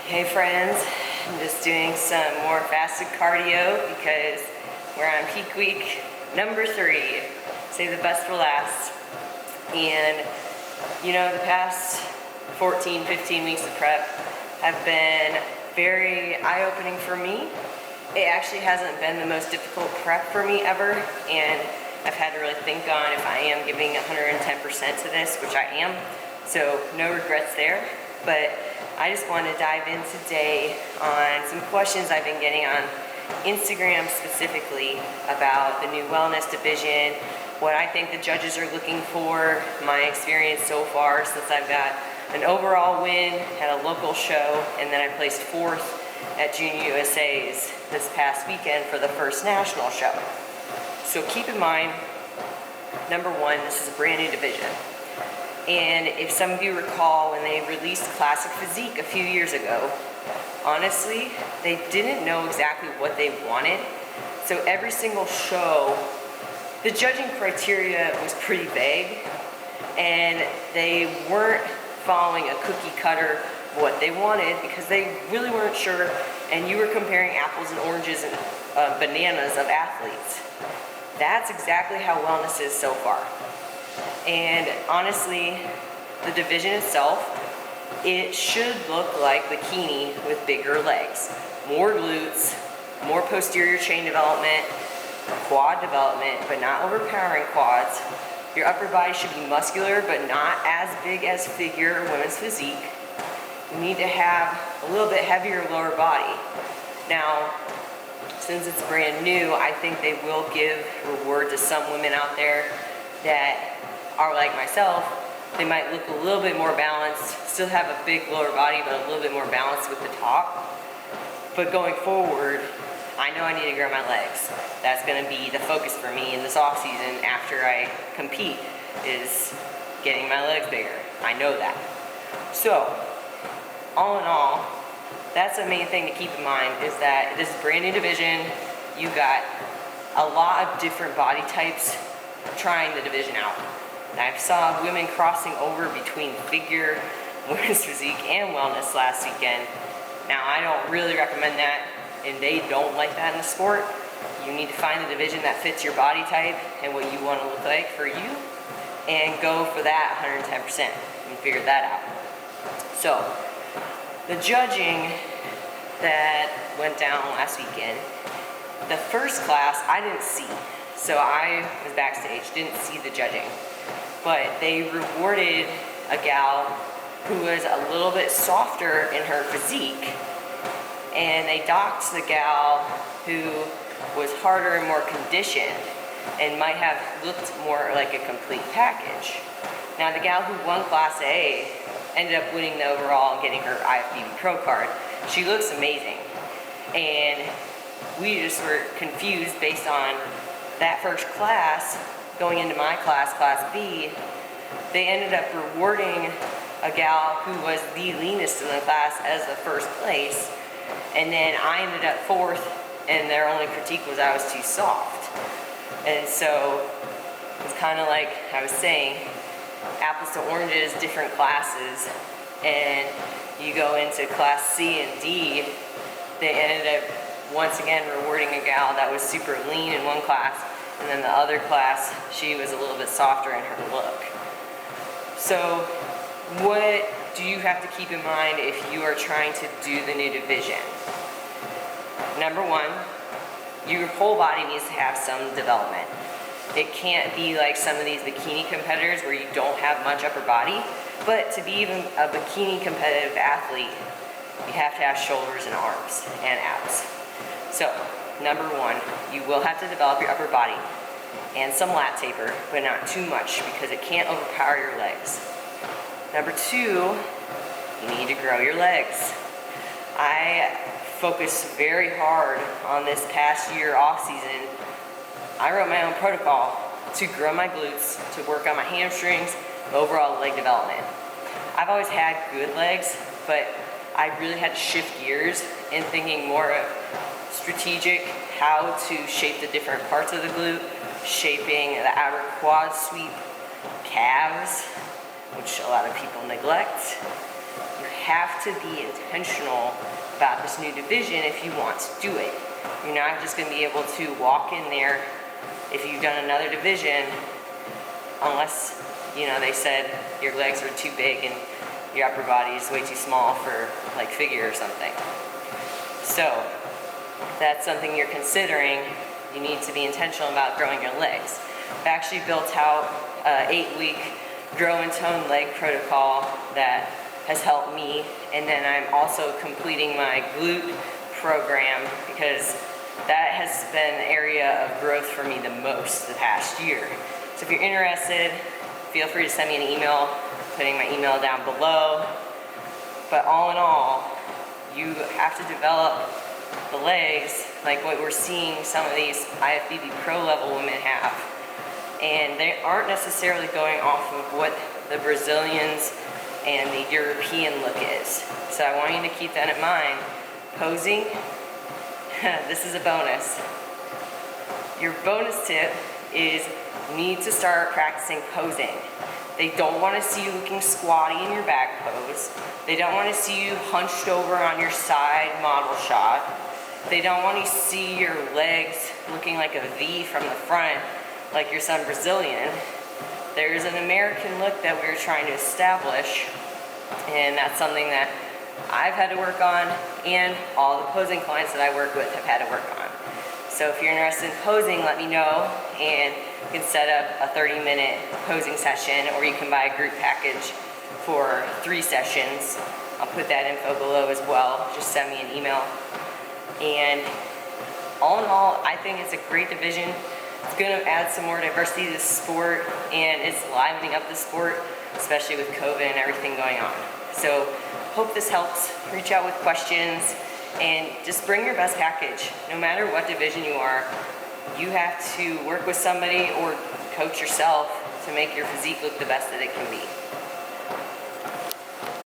Hey friends, I'm just doing some more fasted cardio because we're on peak week number 3. Save the best for last. And you know, the past 14, 15 weeks of prep have been very eye-opening for me. It actually hasn't been the most difficult prep for me ever, and I've had to really think on if I am giving 110% to this, which I am, so no regrets there. But I just want to dive in today on some questions I've been getting on Instagram specifically about the new wellness division, what I think the judges are looking for, my experience so far since I've got an overall win at a local show, and then I placed 4th at Junior USA's this past weekend for the first national show. So keep in mind, number one, this is a brand new division. And if some of you recall when they released Classic Physique a few years ago, honestly, they didn't know exactly what they wanted. So every single show, the judging criteria was pretty vague, and they weren't following a cookie cutter what they wanted because they really weren't sure, and you were comparing apples and oranges and bananas of athletes. That's exactly how wellness is so far. And honestly, the division itself, it should look like bikini with bigger legs. More glutes, more posterior chain development, quad development, but not overpowering quads. Your upper body should be muscular, but not as big as figure or women's physique. You need to have a little bit heavier lower body. Now, since it's brand new, I think they will give reward to some women out there that are like myself. They might look a little bit more balanced, still have a big lower body, but a little bit more balanced with the top. But going forward, I know I need to grow my legs. That's gonna be the focus for me in this off season after I compete, is getting my legs bigger. I know that. So, all in all, that's the main thing to keep in mind, is that this is a brand new division. You got a lot of different body types trying the division out. I saw women crossing over between figure, women's physique, and wellness last weekend. Now, I don't really recommend that, and they don't like that in the sport. You need to find a division that fits your body type and what you want to look like for you, and go for that 110% and figure that out. So, the judging that went down last weekend, the first class I didn't see. So I was backstage, didn't see the judging. But they rewarded a gal who was a little bit softer in her physique, and they docked the gal who was harder and more conditioned and might have looked more like a complete package. Now, the gal who won Class A ended up winning the overall and getting her IFBB Pro card. She looks amazing. And we just were confused based on that first class. Going into my class, Class B, they ended up rewarding a gal who was the leanest in the class as the first place, and then I ended up 4th, and their only critique was I was too soft. And so it's kind of like I was saying, apples to oranges, different classes, and you go into Class C and D, they ended up once again rewarding a gal that was super lean in one class, and then the other class, she was a little bit softer in her look. So what do you have to keep in mind if you are trying to do the new division? Number one, your whole body needs to have some development. It can't be like some of these bikini competitors where you don't have much upper body, but to be even a bikini competitive athlete, you have to have shoulders and arms and abs. So, number one, you will have to develop your upper body and some lat taper, but not too much because it can't overpower your legs. Number two, you need to grow your legs. I focused very hard on this past year off season. I wrote my own protocol to grow my glutes, to work on my hamstrings, overall leg development. I've always had good legs, but I really had to shift gears in thinking more of strategic, how to shape the different parts of the glute, shaping the outer quad sweep, calves, which a lot of people neglect. You have to be intentional about this new division if you want to do it. You're not just going to be able to walk in there if you've done another division, unless, you know, they said your legs are too big and your upper body is way too small for like figure or something. So if that's something you're considering, you need to be intentional about growing your legs. I've actually built out an 8-week grow and tone leg protocol that has helped me, and then I'm also completing my glute program because that has been an area of growth for me the most the past year. So if you're interested, feel free to send me an email, putting my email down below. But all in all, you have to develop the legs like what we're seeing some of these IFBB pro level women have. And they aren't necessarily going off of what the Brazilians and the European look is. So I want you to keep that in mind. Posing, this is a bonus. Your bonus tip is you need to start practicing posing. They don't want to see you looking squatty in your back pose. They don't want to see you hunched over on your side model shot. They don't want to see your legs looking like a V from the front like you're some Brazilian. There's an American look that we're trying to establish, and that's something that I've had to work on, and all the posing clients that I work with have had to work on. So if you're interested in posing, let me know, and you can set up a 30-minute posing session, or you can buy a group package for 3 sessions. I'll put that info below as well. Just send me an email. And all in all, I think it's a great division. It's going to add some more diversity to the sport, and it's livening up the sport, especially with COVID and everything going on. So hope this helps. Reach out with questions and just bring your best package. No matter what division you are, you have to work with somebody or coach yourself to make your physique look the best that it can be.